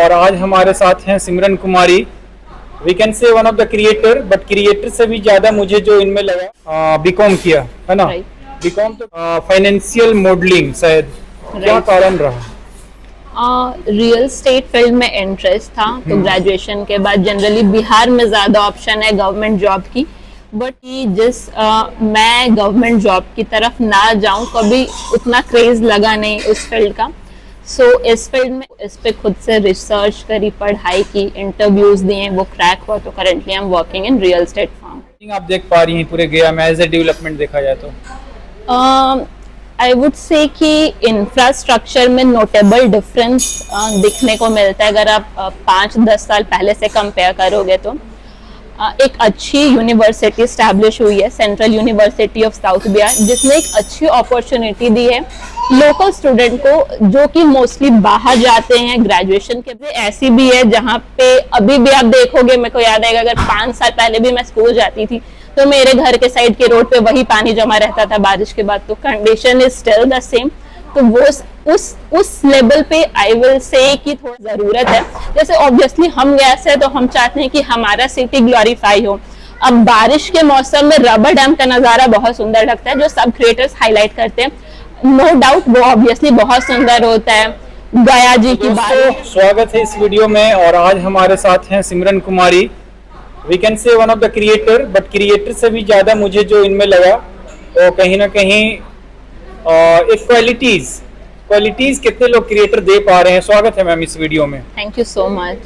और आज हमारे साथ हैं Simran Kumari. We can say one of the creator, but creator से भी ज्यादा मुझे जो इनमें लगा बीकॉम किया है ना। बीकॉम तो फाइनेंशियल मॉडलिंग शायद, क्या कारण रहा? रियल एस्टेट फील्ड में इंटरेस्ट था, तो ग्रेजुएशन के बाद जनरली बिहार में ज़्यादा ऑप्शन है गवर्नमेंट जॉब की, बट मैं गवर्नमेंट जॉब की तरफ ना जाऊं, कभी उतना क्रेज लगा नहीं उस फील्ड का। सो इस फील्ड में इस पे खुद से रिसर्च करी, पढ़ाई की, इंटरव्यूज दिए, वो क्रैक हुआ, तो currently I am working in real estate firm. आप देख पा रही हैं पूरे गया में एज ए डेवलपमेंट देखा जाए तो आई वुड से कि इंफ्रास्ट्रक्चर में नोटेबल डिफरेंस दिखने को मिलता है। अगर आप 5-10 साल पहले से कंपेयर करोगे तो एक अच्छी यूनिवर्सिटी स्टैब्लिश हुई है, central university of south Bihar, जिसने एक अच्छी अपॉर्चुनिटी दी है लोकल स्टूडेंट को, जो कि मोस्टली बाहर जाते हैं ग्रेजुएशन के। ऐसी भी है जहाँ पे अभी भी आप देखोगे, मेरे को याद आएगा अगर 5 साल पहले भी मैं स्कूल जाती थी तो मेरे घर के साइड के रोड पे वही पानी जमा रहता था बारिश के बाद। तो condition is still the same. तो वो उस लेवल पे आई विल से कि थोड़ा जरूरत है। जैसे ऑब्वियसली हम गया से, तो हम चाहते हैं कि हमारा सिटी ग्लोरीफाई हो। अब बारिश के मौसम में रबर डैम का नजारा बहुत सुंदर लगता है, जो सब क्रिएटर्स हाईलाइट करते हैं। नो डाउट वो ऑब्वियसली बहुत सुंदर होता है। गया जी की बात। स्वागत है इस वीडियो में, और आज हमारे साथ हैं Simran Kumari. We can say one of the creator, but creator से भी ज्यादा मुझे जो इनमें लगा वो कहीं ना कहीं एक क्वालिटीज कितने लोग क्रिएटर दे पा रहे हैं। स्वागत है मैम इस वीडियो में। Thank you so much.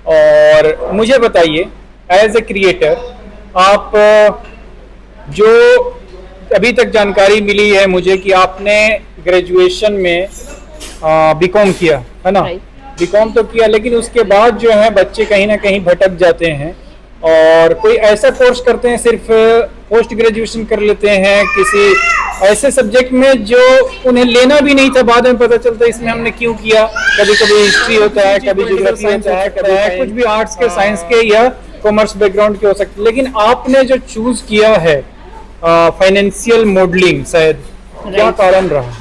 और मुझे बताइए एज ए क्रिएटर, आप जो अभी तक जानकारी मिली है मुझे कि आपने ग्रेजुएशन में बीकॉम किया है ना। बीकॉम तो किया, लेकिन उसके बाद जो है बच्चे कहीं ना कहीं भटक जाते हैं और कोई ऐसा कोर्स करते हैं, सिर्फ पोस्ट ग्रेजुएशन कर लेते हैं किसी ऐसे सब्जेक्ट में जो उन्हें लेना भी नहीं था। बाद में पता चलता है इसमें हमने क्यों किया। कभी कभी हिस्ट्री होता है, कभी ज्योग्राफी होता है, कभी कुछ भी आर्ट्स के, साइंस के या कॉमर्स बैकग्राउंड के हो सकते हैं। लेकिन आपने जो चूज किया है फाइनेंशियल मॉडलिंग, शायद क्या कारण रहा?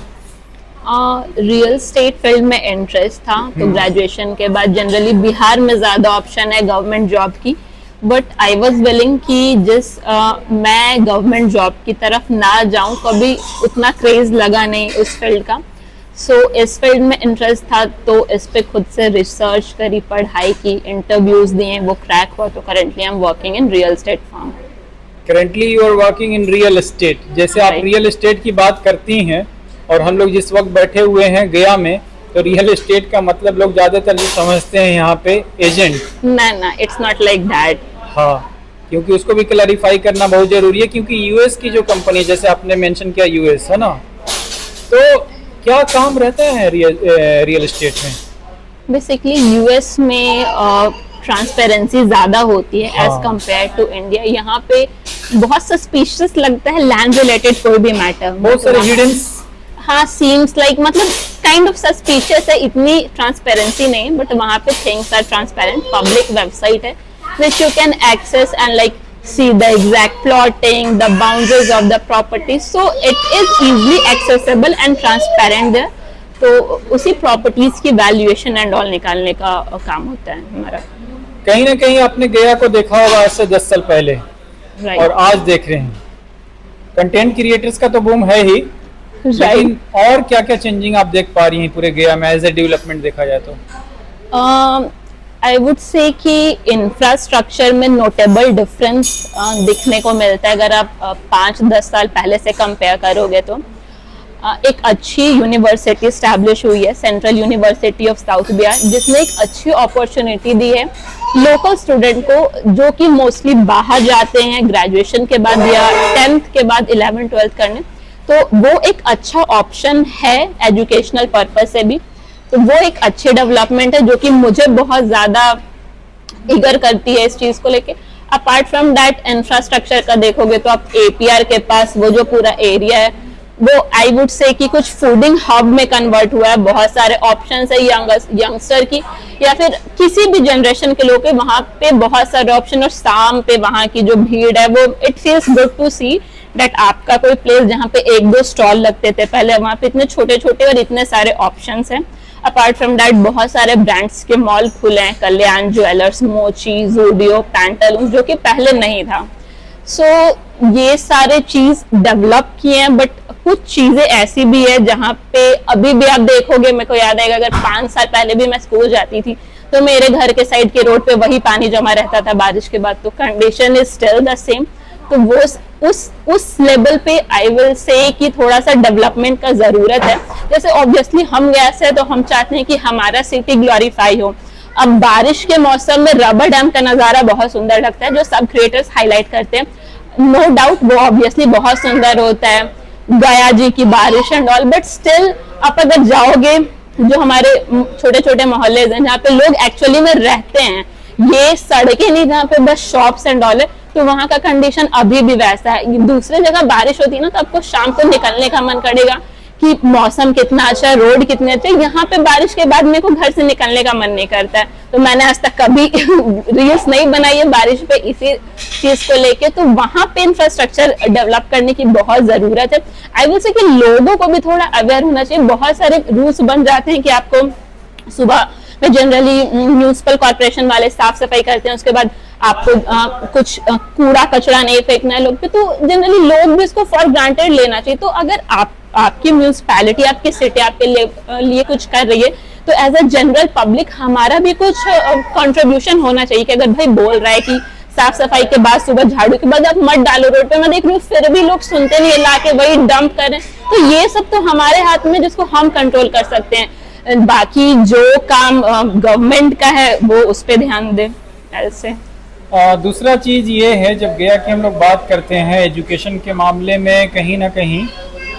रियल एस्टेट फील्ड में इंटरेस्ट था, तो ग्रेजुएशन के बाद जनरली बिहार में ज्यादा ऑप्शन है गवर्नमेंट जॉब की, बट आई वॉज विलिंग कि मैं गवर्नमेंट जॉब की तरफ ना जाऊं, कभी उतना क्रेज लगा नहीं उस फील्ड का। सो इस फील्ड में इंटरेस्ट था, तो इस पे खुद से रिसर्च करी, पढ़ाई की, इंटरव्यूज दिए, वो क्रैक हुआ, तो currently I am working in real estate firm. Currently you are working in real estate. जैसे आप रियल एस्टेट की बात करती हैं और हम लोग जिस वक्त बैठे हुए हैं गया में, तो रियल एस्टेट का मतलब लोग ज्यादातर ये समझते हैं यहाँ पे एजेंट। ना, इट्स नॉट लाइक दैट। हाँ, क्योंकि उसको भी क्लैरिफाई करना बहुत जरूरी है, क्योंकि यूएस की जो कंपनी, जैसे आपने मेंशन किया यूएस है ना, तो क्या काम रहता है रियल एस्टेट में? बेसिकली यूएस में ट्रांसपेरेंसी ज्यादा होती है एज कम्पेयर टू इंडिया। यहाँ पे बहुत सस्पिशियस लगता है लैंड रिलेटेड कोई भी मैटर, बहुत सारे हिडन, हाँ, सीम्स लाइक मतलब काइंड ऑफ सस्पिशियस है। इतनी ट्रांसपेरेंसी नहीं, बट वहाँ पे things are transparent. Public website है which you can access and like see the exact plotting, the boundaries of the property, so it is easily accessible and transparent there। तो उसी properties की valuation and all निकालने का काम होता है हमारा। कहीं ना कहीं आपने गया को देखा होगा आज से 10 साल पहले, और आज देख रहे हैं। कंटेंट क्रिएटर्स का तो बूम है ही, लेकिन और क्या क्या चेंजिंग आप देख पा रही हैं पूरे गया में एज ए डेवलपमेंट देखा जाए तो? आई वुड से कि इंफ्रास्ट्रक्चर में नोटेबल डिफरेंस दिखने को मिलता है। अगर आप 5-10 साल पहले से कंपेयर करोगे तो एक अच्छी यूनिवर्सिटी स्टैब्लिश हुई है, central university of south Bihar, जिसने एक अच्छी अपॉर्चुनिटी दी है लोकल स्टूडेंट को, जो कि मोस्टली बाहर जाते हैं ग्रेजुएशन के बाद या 10th के बाद 11th-12th करने। तो वो एक अच्छा ऑप्शन है एजुकेशनल पर्पज से भी। तो वो एक अच्छी डेवलपमेंट है जो कि मुझे बहुत ज्यादा ईगर करती है इस चीज को लेके। अपार्ट फ्रॉम दैट, इंफ्रास्ट्रक्चर का देखोगे तो आप एपीआर के पास वो जो पूरा एरिया है, वो आई वुड से कि कुछ फूडिंग हब में कन्वर्ट हुआ है। बहुत सारे ऑप्शंस है यंगस्टर की या फिर किसी भी जनरेशन के लोग के, वहां पे बहुत सारे ऑप्शन। और शाम पे वहां की जो भीड़ है, वो it feels good to see that आपका कोई प्लेस जहाँ पे 1-2 स्टॉल लगते थे पहले, वहां पे इतने छोटे छोटे और इतने सारे ऑप्शंस हैं। अपार्ट फ्रॉम दैट बहुत सारे ब्रांड्स के मॉल खुले हैं, कल्याण ज्वेलर्स, मोची, जूडियो, पैंटालून, जो कि पहले नहीं था। सो ये सारे चीज डेवलप किए हैं, बट कुछ चीजें ऐसी भी है जहाँ पे अभी भी आप देखोगे, मेरे को याद आएगा अगर 5 साल पहले भी मैं स्कूल जाती थी तो मेरे घर के साइड के रोड पे वही पानी जमा रहता था बारिश के बाद। तो condition is still the same. तो वो उस लेवल पे आई विल से कि थोड़ा सा डेवलपमेंट का जरूरत है। जैसे ऑब्वियसली हम गया से तो हम चाहते हैं कि हमारा सिटी ग्लोरीफाई हो। अब बारिश के मौसम में रबर डैम का नजारा बहुत सुंदर लगता है, जो सब क्रिएटर्स हाईलाइट करते हैं, नो डाउट वो ऑब्वियसली बहुत सुंदर होता है, गया जी की बारिश एंड ऑल। बट स्टिल आप अगर जाओगे जो हमारे छोटे छोटे मोहल्ले हैं जहाँ पे लोग एक्चुअली में रहते हैं, ये सड़कें नहीं जहाँ पे बस शॉप्स एंड ऑल है, तो वहां का कंडीशन अभी भी वैसा है। दूसरे जगह बारिश होती है ना तो आपको शाम को निकलने का मन करेगा कि मौसम कितना अच्छा है, रोड कितने अच्छे। यहाँ पे बारिश के बाद मेरे को घर से निकलने का मन नहीं करता है। तो मैंने आज तक कभी रील्स नहीं बनाई है बारिश पे इसी चीज को लेके। तो वहां पे इंफ्रास्ट्रक्चर डेवलप करने की बहुत जरूरत है। आई विल से कि लोगों को भी थोड़ा अवेयर होना चाहिए। बहुत सारे रूल्स बन जाते हैं कि आपको सुबह में जनरली म्यूनिसिपल कॉर्पोरेशन वाले साफ सफाई करते हैं, उसके बाद आपको कुछ कूड़ा कचरा नहीं फेंकना है लोग पे, तो जनरली लोग भी इसको फॉर ग्रांटेड लेना चाहिए। तो अगर आपकी म्यूनिसिपैलिटी, आपकी सिटी आपके लिए कुछ कर रही है तो एज अ जनरल पब्लिक हमारा भी कुछ कंट्रीब्यूशन होना चाहिए कि अगर भाई बोल रहा है कि साफ सफाई के बाद सुबह झाड़ू के बाद आप मत डालो रोड पे, मैं देख रही हूँ फिर भी लोग सुनते नहीं, ला के वही डंप करें। तो ये सब तो हमारे हाथ में जिसको हम कंट्रोल कर सकते हैं। बाकी जो काम गवर्नमेंट का है वो उस पर ध्यान दे। ऐसे दूसरा चीज ये है, जब गया की हम लोग बात करते हैं एजुकेशन के मामले में, कहीं ना कहीं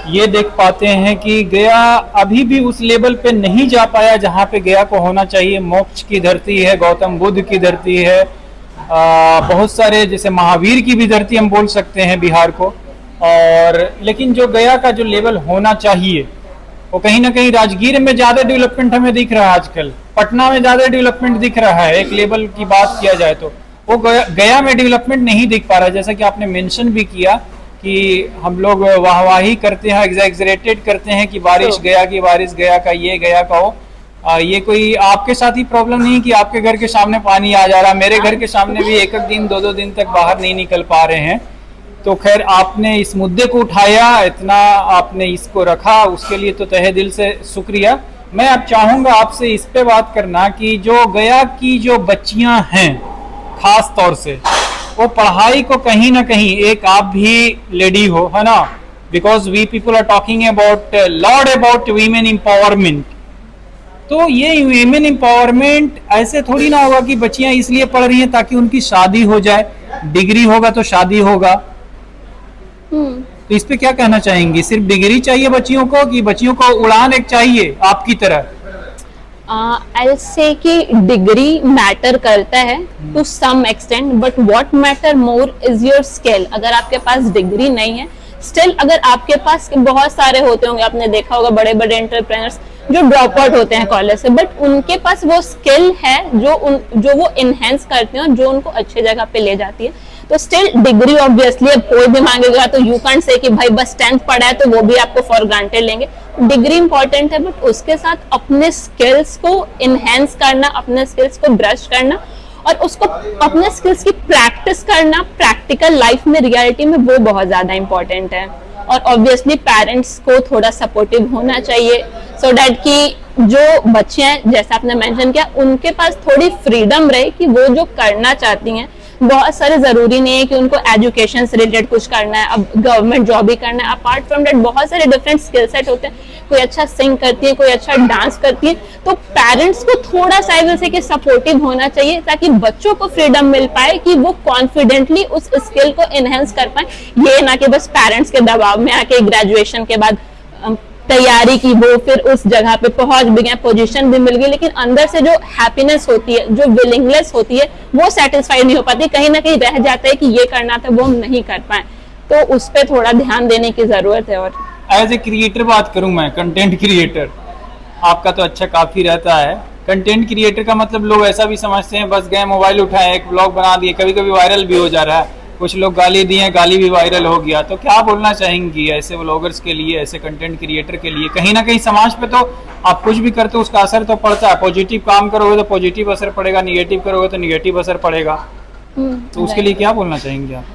ये देख पाते हैं कि गया अभी भी उस लेवल पे नहीं जा पाया जहाँ पे गया को होना चाहिए। मोक्ष की धरती है, गौतम बुद्ध की धरती है, बहुत सारे जैसे महावीर की भी धरती हम बोल सकते हैं बिहार को। और लेकिन जो गया का जो लेवल होना चाहिए वो कहीं ना कहीं राजगीर में ज्यादा डेवलपमेंट हमें दिख रहा है आजकल, पटना में ज्यादा डेवलपमेंट दिख रहा है। एक लेवल की बात किया जाए तो वो गया में डेवलपमेंट नहीं दिख पा रहा है। जैसा कि आपने मेंशन भी किया कि हम लोग वाहवाही करते हैं, एग्जैगरेटेड करते हैं कि बारिश गया की, बारिश गया का, ये गया का हो। ये कोई आपके साथ ही प्रॉब्लम नहीं कि आपके घर के सामने पानी आ जा रहा, मेरे घर के सामने भी एक दिन 2 दिन तक बाहर नहीं निकल पा रहे हैं। तो खैर आपने इस मुद्दे को उठाया, इतना आपने इसको रखा, उसके लिए तो तहे दिल से शुक्रिया। मैं अब चाहूंगा आपसे इस पे बात करना कि जो गया की जो बच्चियां हैं खास तौर से, वो पढ़ाई को कहीं ना कहीं, एक आप भी लेडी हो, है ना, because we people are talking about lot about women empowerment. तो ये वीमेन एम्पावरमेंट ऐसे थोड़ी ना होगा कि बच्चियां इसलिए पढ़ रही हैं ताकि उनकी शादी हो जाए, डिग्री होगा तो शादी होगा। तो इस पे क्या कहना चाहेंगी? सिर्फ डिग्री चाहिए बच्चियों को कि बच्चियों को उड़ान एक चाहिए आपकी तरह? I'll say कि डिग्री मैटर करता है to some extent, but what matter more is your skill. अगर आपके पास डिग्री नहीं है, स्टिल अगर आपके पास, बहुत सारे होते होंगे, आपने देखा होगा बड़े बड़े एंटरप्रेन्योर्स जो ड्रॉप आउट होते हैं कॉलेज से, बट उनके पास वो स्किल है जो वो इनहेंस करते हैं और जो उनको अच्छे जगह पे ले जाती है। तो स्टिल डिग्री ऑब्वियसली अब कोई भी मांगेगा तो यू कांट से कि भाई बस 10th पढ़ा है तो वो भी आपको फॉर ग्रांटेड लेंगे। डिग्री इंपॉर्टेंट है, बट उसके साथ अपने स्किल्स को इनहेंस करना, अपने स्किल्स को ब्रश करना और उसको अपने स्किल्स की प्रैक्टिस करना प्रैक्टिकल लाइफ में, रियलिटी में, वो बहुत ज्यादा इंपॉर्टेंट है। और ऑब्वियसली पेरेंट्स को थोड़ा सपोर्टिव होना चाहिए सो डैट कि जो बच्चे हैं, जैसा आपने मेंशन किया, उनके पास थोड़ी फ्रीडम रहे कि वो जो करना चाहती हैं। बहुत सारे जरूरी नहीं है कि उनको एजुकेशन से रिलेटेड कुछ करना है, अब गवर्नमेंट जॉब ही करना है। अपार्ट फ्रॉम दैट बहुत सारे डिफरेंट स्किल सेट होते हैं। कोई अच्छा सिंग करती है, कोई अच्छा डांस करती है। तो पेरेंट्स को थोड़ा सा जैसे कि सपोर्टिव होना चाहिए ताकि बच्चों को फ्रीडम मिल पाए कि वो कॉन्फिडेंटली उस स्किल को एनहेंस कर पाए। ये ना कि बस पेरेंट्स के दबाव में आके ग्रेजुएशन के बाद तैयारी की, वो फिर उस जगह पे पहुंच भी गए, पोजीशन भी मिल गई, लेकिन अंदर से जो हैप्पीनेस होती है, जो विलिंगनेस होती है, वो सेटिस्फाइड नहीं हो पाती। कहीं ना कहीं रह जाता है कि ये करना था, वो हम नहीं कर पाए। तो उस पर थोड़ा ध्यान देने की जरूरत है। और एज ए क्रिएटर बात करूं मैं, कंटेंट क्रिएटर, आपका तो अच्छा काफी रहता है। कंटेंट क्रिएटर का मतलब लोग ऐसा भी समझते हैं बस गए मोबाइल उठाए एक ब्लॉग बना दिए, कभी कभी वायरल भी हो जा रहा है। कुछ लोग गाली दिए, गाली भी वायरल हो गया, तो क्या बोलना चाहेंगी ऐसे व्लॉगर्स के लिए, ऐसे कंटेंट क्रिएटर के लिए? कहीं ना कहीं समाज पे तो आप कुछ भी करते हो उसका असर तो पड़ता है। पॉजिटिव काम करोगे तो पॉजिटिव असर पड़ेगा, निगेटिव करोगे तो निगेटिव असर पड़ेगा। तो उसके लिए क्या बोलना चाहेंगे आप?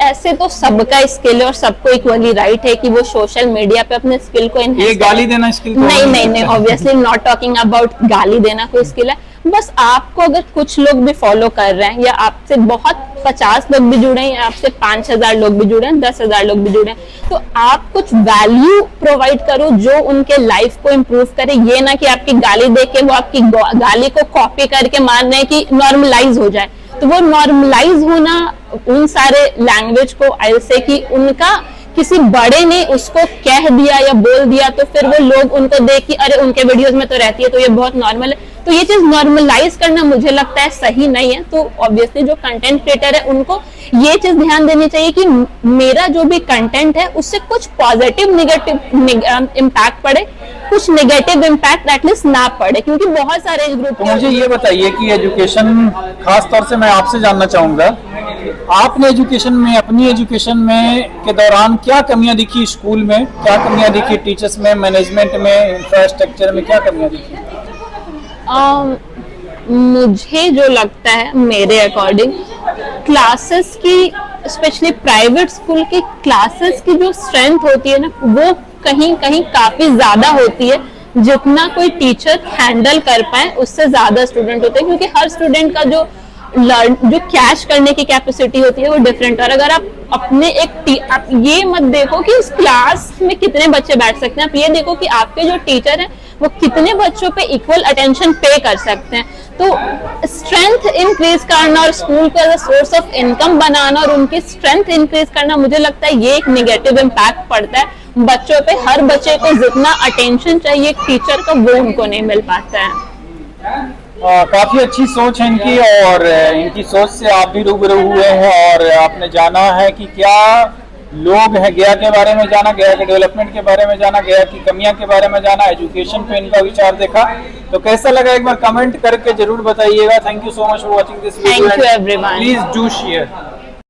ऐसे तो सबका स्किल है और सबको इक्वली राइट है कि वो सोशल मीडिया पे अपने स्किल को ये enhance गाली करें। देना स्किल नहीं, ऑब्वियसली नॉट टॉकिंग अबाउट गाली देना कोई स्किल है। बस आपको अगर कुछ लोग भी फॉलो कर रहे हैं या आपसे बहुत 50 लोग भी जुड़े हैं या आपसे 5000 लोग भी जुड़े हैं, 10,000 लोग भी जुड़े हैं, तो आप कुछ वैल्यू प्रोवाइड करो जो उनके लाइफ को इम्प्रूव करे। ये ना कि आपकी गाली दे के वो आपकी गाली को कॉपी करके मान रहे हैं कि नॉर्मलाइज हो जाए। तो वो नॉर्मलाइज होना उन सारे लैंग्वेज को ऐसे कि उनका किसी बड़े ने उसको कह दिया या बोल दिया तो फिर वो लोग उनको देख कि अरे उनके वीडियोस में तो रहती है तो ये बहुत नॉर्मल है, तो ये चीज नॉर्मलाइज करना मुझे लगता है सही नहीं है। तो ऑब्वियसली जो कंटेंट क्रिएटर है उनको ये चीज ध्यान देनी चाहिए कि मेरा जो भी कंटेंट है उससे कुछ पॉजिटिव नेगेटिव इम्पैक्ट पड़े, कुछ नेगेटिव इम्पैक्ट एटलीस्ट ना पड़े, क्योंकि बहुत सारे एज ग्रुप। तो मुझे ये बताइए कि एजुकेशन, खास तौर से मैं आपसे जानना चाहूंगा, आपने एजुकेशन में, अपनी एजुकेशन में के दौरान क्या कमियां दिखी स्कूल में, क्या कमियां दिखी टीचर्स में, मैनेजमेंट में, इंफ्रास्ट्रक्चर में, क्या कमियां दिखी? मुझे जो लगता है मेरे अकॉर्डिंग क्लासेस की, स्पेशली प्राइवेट स्कूल की क्लासेस की जो स्ट्रेंथ होती है ना वो कहीं कहीं काफी ज्यादा होती है। जितना कोई टीचर हैंडल कर पाए उससे ज्यादा स्टूडेंट होते हैं, क्योंकि हर स्टूडेंट का जो कैच करने की कैपेसिटी होती है वो डिफरेंट। और अगर आप अपने आप ये मत देखो कि उस क्लास में कितने बच्चे बैठ सकते हैं, आप ये देखो कि आपके जो टीचर हैं वो कितने बच्चों पे इक्वल अटेंशन पे कर सकते हैं। तो स्ट्रेंथ इंक्रीज करना और स्कूल को as a source of income बनाना और उनकी स्ट्रेंथ इंक्रीज करना, मुझे लगता है ये एक नेगेटिव इम्पैक्ट पड़ता है बच्चों पे। हर बच्चे को जितना अटेंशन चाहिए एक टीचर का वो उनको नहीं मिल पाता है। काफी अच्छी सोच है इनकी, और इनकी सोच से आप भी रूबरू हुए हैं और आपने जाना है कि क्या लोग हैं, गया के बारे में जाना, गया के डेवलपमेंट के बारे में जाना, गया की कमियां के बारे में जाना, एजुकेशन पे इनका विचार देखा। तो कैसा लगा एक बार कमेंट करके जरूर बताइएगा। Thank you so much for watching this video. Thank you everyone. Please do share.